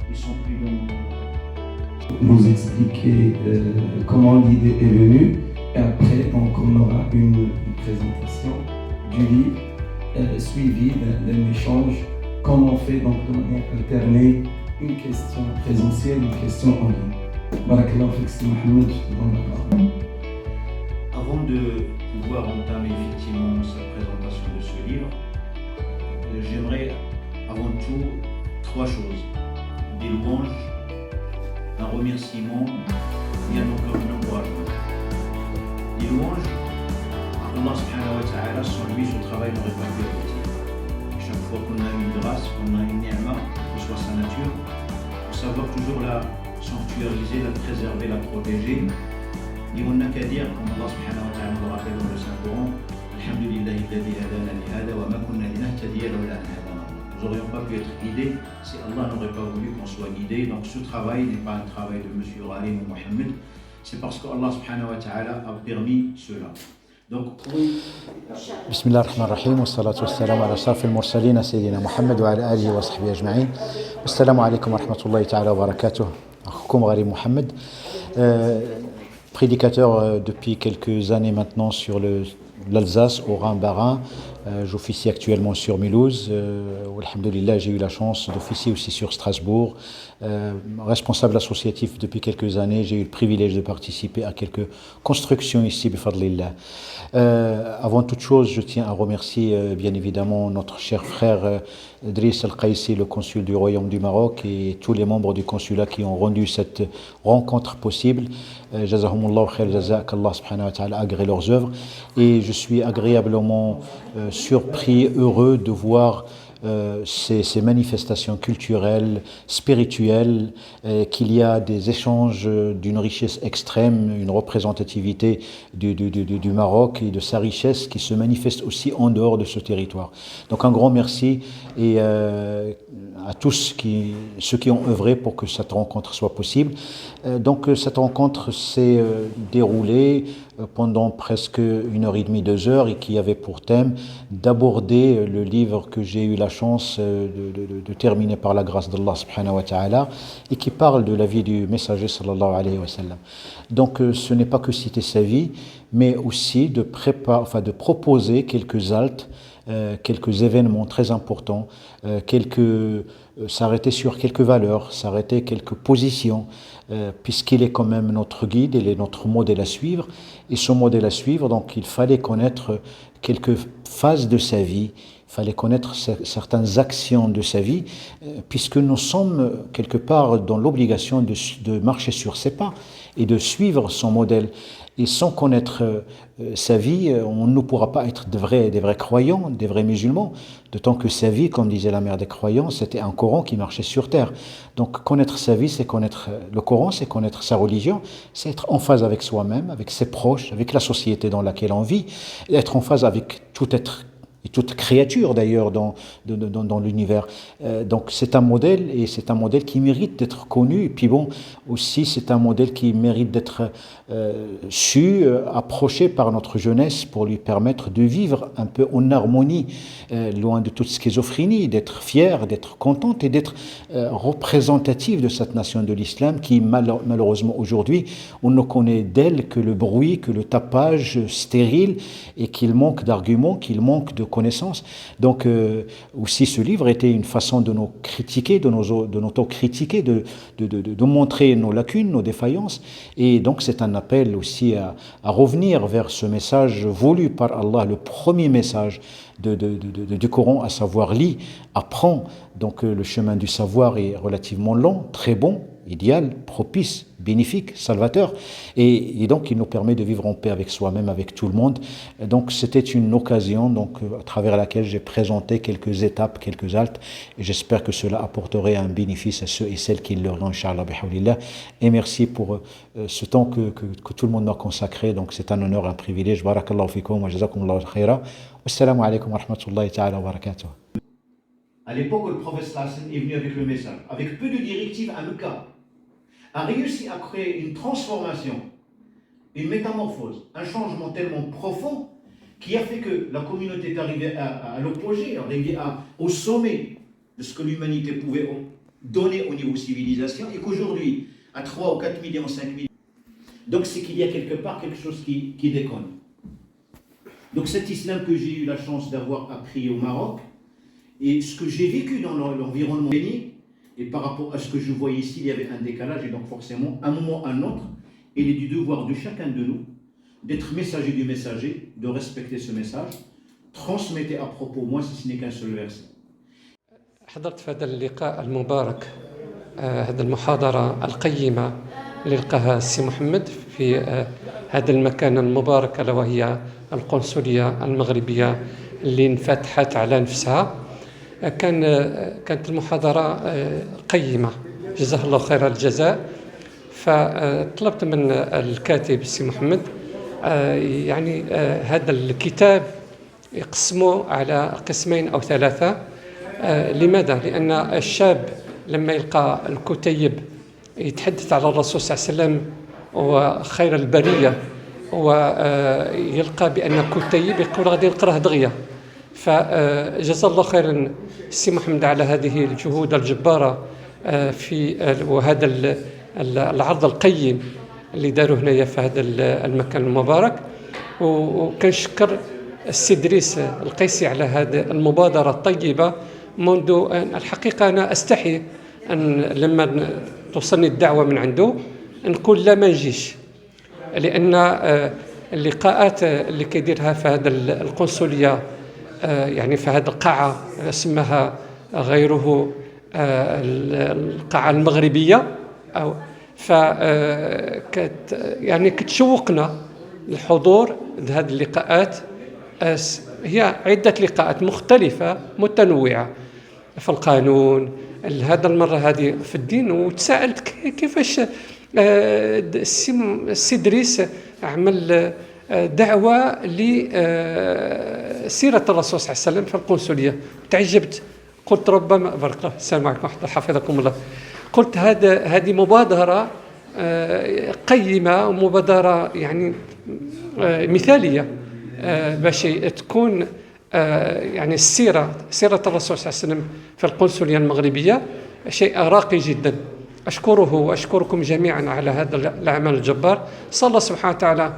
Ils sont plus dans nous expliquer comment l'idée est venue et après donc on aura une présentation du livre suivie d'un échange comme on fait donc de manière alternée une question présentielle, une question en ligne. Barakallahu fik, Sidi Mohamed, je te donne la parole. Avant de pouvoir entamer effectivement sa présentation de ce livre, j'aimerais avant tout trois choses. Des louanges, un remerciement et un encouragement. Les louanges, Allah subhanahu wa ta'ala, sans lui ce travail n'aurait pas pu aboutir. Chaque fois qu'on a une grâce, qu'on a une ni'ma, que ce soit sa nature, il faut savoir toujours la sanctuariser, la préserver, la protéger. Et on n'a qu'à dire, comme Allah subhanahu wa ta'ala nous le rappelle dans le Saint-Coran, Alhamdulillahi alladhi hadana li hada wa ma kunna linahtadiya lawla an hadana. Nous n'aurions pas pu être guidés si Allah n'aurait pas voulu qu'on soit guidés. Donc ce travail n'est pas un travail de M. Ghalim ou Mohamed, c'est parce que Allah subhanahu wa ta'ala a permis cela. Donc, بسم الله الرحمن الرحيم والصلاة والسلام على أشرف المرسلين سيدنا محمد وعلى آله وصحبه أجمعين والسلام عليكم ورحمة الله تعالى وبركاته. أخوكم غريب محمد, prédicateur depuis quelques années maintenant sur l'Alsace, au Rhin-Bas-Rhin. J'officie actuellement sur Mulhouse. Alhamdoulilah, j'ai eu la chance d'officier aussi sur Strasbourg. Responsable associatif depuis quelques années, j'ai eu le privilège de participer à quelques constructions ici, bifadlillah. Avant toute chose, je tiens à remercier bien évidemment notre cher frère Driss Al-Qaïsi, le consul du Royaume du Maroc, et tous les membres du consulat qui ont rendu cette rencontre possible. Jazahumullahu khair jazak, qu'Allah subhanahu wa ta'ala agrée leurs œuvres. Et je suis agréablement surpris, heureux de voir ces manifestations culturelles, spirituelles, qu'il y a des échanges d'une richesse extrême, une représentativité du Maroc et de sa richesse qui se manifeste aussi en dehors de ce territoire. Donc un grand merci et à tous ceux qui ont œuvré pour que cette rencontre soit possible. Donc cette rencontre s'est déroulée pendant presque 1h30, 2 heures et qui avait pour thème d'aborder le livre que j'ai eu la chance de terminer par la grâce d'Allah subhanahu wa ta'ala et qui parle de la vie du messager sallallahu alayhi wa sallam. Donc ce n'est pas que citer sa vie, mais aussi de proposer quelques haltes, quelques événements très importants, s'arrêter sur quelques valeurs, s'arrêter quelques positions, puisqu'il est quand même notre guide, il est notre modèle à suivre. Et ce modèle à suivre, donc il fallait connaître quelques phases de sa vie, il fallait connaître certaines actions de sa vie, puisque nous sommes quelque part dans l'obligation de marcher sur ses pas et de suivre son modèle. Et sans connaître sa vie, on ne pourra pas être des vrais croyants, des vrais musulmans. D'autant que sa vie, comme disait la mère des croyants, c'était un Coran qui marchait sur terre. Donc connaître sa vie, c'est connaître le Coran, c'est connaître sa religion, c'est être en phase avec soi-même, avec ses proches, avec la société dans laquelle on vit, et être en phase avec tout être et toute créature d'ailleurs dans l'univers. Donc c'est un modèle et c'est un modèle qui mérite d'être connu et puis bon aussi c'est un modèle qui mérite d'être approché par notre jeunesse pour lui permettre de vivre un peu en harmonie, loin de toute schizophrénie, d'être fière, d'être contente et d'être représentative de cette nation de l'islam qui malheureusement aujourd'hui on ne connaît d'elle que le bruit, que le tapage stérile et qu'il manque d'arguments, qu'il manque de connaissances. Donc aussi ce livre était une façon de nous critiquer, de nous auto-critiquer, de montrer nos lacunes, nos défaillances. Et donc c'est un appel aussi à revenir vers ce message voulu par Allah, le premier message du Coran, à savoir lis, apprends. Donc le chemin du savoir est relativement long, très bon, idéal, propice, bénéfique, salvateur, et donc il nous permet de vivre en paix avec soi-même, avec tout le monde. Donc c'était une occasion donc à travers laquelle j'ai présenté quelques étapes, quelques haltes, et j'espère que cela apporterait un bénéfice à ceux et celles qui l'auront, inchallah bihawlillah. Et merci pour ce temps que tout le monde m'a consacré. Donc c'est un honneur, un privilège. Barakallahu fikum wa jazakumullahu khaira. Wassalamu alaikum wa rahmatullahi ta'ala wa barakatuh. À l'époque où le prophète est venu avec le message, avec peu de directives, un cas, a réussi à créer une transformation une métamorphose, un changement tellement profond qui a fait que la communauté est arrivée à l'apogée, arrivée au sommet de ce que l'humanité pouvait donner au niveau civilisation, et qu'aujourd'hui, à 3 ou 4 millions, 5 millions, donc c'est qu'il y a quelque part quelque chose qui déconne. Donc cet islam que j'ai eu la chance d'avoir appris au Maroc, et ce que j'ai vécu dans l'environnement béni, et par rapport à ce que je voyais ici, il y avait un décalage, et donc forcément, à un moment ou à un autre, il est du devoir de chacun de nous d'être messager du messager, de respecter ce message. Transmettez à propos, moi, si ce n'est qu'un seul verset. حضرت في هذا اللقاء المبارك هذه المحاضرة القيمة اللي لقاها السي محمد في هذا المكان المبارك ألا وهي القنصلية المغربية اللي انفتحت على نفسها. كانت المحاضرة قيمة جزاه الله خير الجزاء. فطلبت من الكاتب السي محمد يعني هذا الكتاب يقسمه على قسمين أو ثلاثة. لماذا؟ لأن الشاب لما يلقى الكتيب يتحدث على الرسول صلى الله عليه وسلم وخير البرية ويلقى بأن كتيب يقول غادي نقراه دغيا. فجزا الله خيرا السي محمد على هذه الجهود الجبارة في وهذا العرض القيم اللي داروا هنايا في هذا المكان المبارك. وكنشكر السي إدريس القيسي على هذه المبادرة الطيبة. منذ الحقيقة أنا أستحي أن لما توصلني الدعوة من عنده نقول لا ما نجيش، لأن اللقاءات اللي كيديرها في هذا القنصلية يعني في هذه القاعة اسمها غيره القاعة المغربية أو يعني كتشوقنا الحضور لهذه اللقاءات. هي عدة لقاءات مختلفة متنوعة في القانون، هذا المرة هذه في الدين. وتساءلت كيفاش السي إدريس عمل دعوة لسيرة الرسول صلى الله عليه وسلم في القنصلية. تعجبت، قلت ربما بارك الله السلام عليكم ورحمة الله حفظكم الله. قلت هذه مبادرة قيمة ومبادرة يعني مثالية باش تكون يعني سيرة الرسول صلى الله عليه وسلم في القنصلية المغربية شيء راقي جدا. أشكره وأشكركم جميعا على هذا العمل الجبار. صلى الله سبحانه وتعالى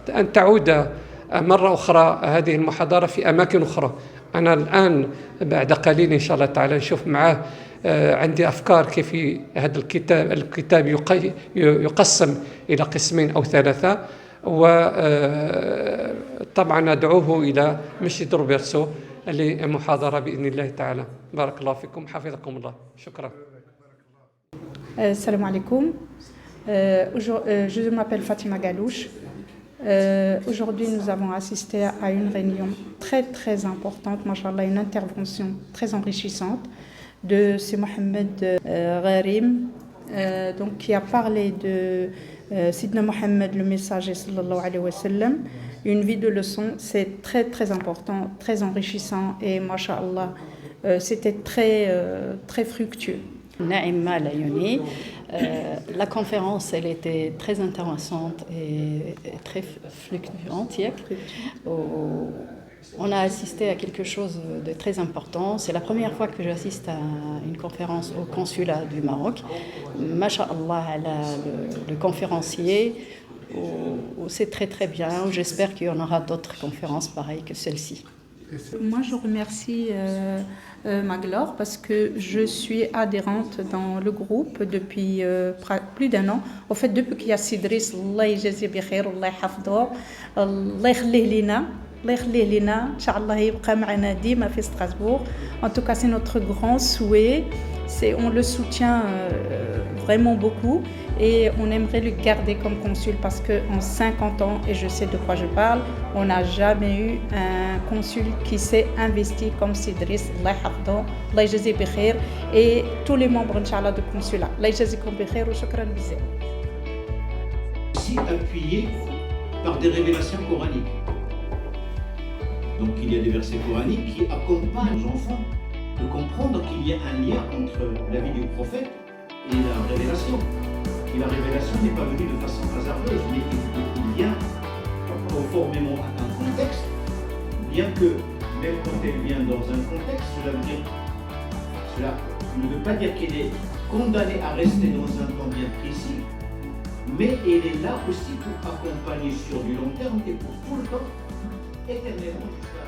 أن تعود مرة أخرى هذه المحاضرة في أماكن أخرى. أنا الآن بعد قليل إن شاء الله تعالى نشوف معاه، عندي أفكار كيف هذا الكتاب يقسم إلى قسمين أو ثلاثة. وطبعا أدعوه إلى مسجد روبرتسو لمحاضرة بإذن الله تعالى. بارك الله فيكم حفظكم الله. شكرا. Salam alaikum. Je m'appelle Fatima Galouche. Aujourd'hui, nous avons assisté à une réunion très très importante, machallah, une intervention très enrichissante de C. Mohamed Gharim, donc qui a parlé de Sidna Mohamed, le messager sallallahu alayhi wa sallam. Une vie de leçon, c'est très très important, très enrichissant et machallah, c'était très fructueux. Naïma Layouni, la conférence elle était très intéressante et très fluctuante. On a assisté à quelque chose de très important. C'est la première fois que j'assiste à une conférence au consulat du Maroc. Masha'Allah, le conférencier, c'est très très bien. J'espère qu'il y en aura d'autres conférences pareilles que celle-ci. Moi, je remercie Maglor parce que je suis adhérente dans le groupe depuis plus d'un an. En fait, depuis qu'il y a Sidris, Allah yjazi bi khair, Allah yhafdho, Allah yakhlih lina. En tout cas, c'est notre grand souhait. On le soutient vraiment beaucoup et on aimerait le garder comme consul parce qu'en 50 ans, et je sais de quoi je parle, on n'a jamais eu un consul qui s'est investi comme Sidris, Allah yhafdho, Allah yjazi bi khair, et tous les membres inchallah du consulat. Allah yjazikum bi khair wa shukran bizarre. Ici appuyé par des révélations coraniques. Donc il y a des versets coraniques qui accompagnent nos enfants de comprendre qu'il y a un lien entre la vie du prophète et la révélation. Et la révélation n'est pas venue de façon hasardeuse, mais il vient conformément à un contexte, bien que, même quand elle vient dans un contexte, cela ne veut pas dire qu'elle est condamnée à rester dans un temps bien précis, mais elle est là aussi pour accompagner sur du long terme et pour tout le temps, éternellement jusqu'à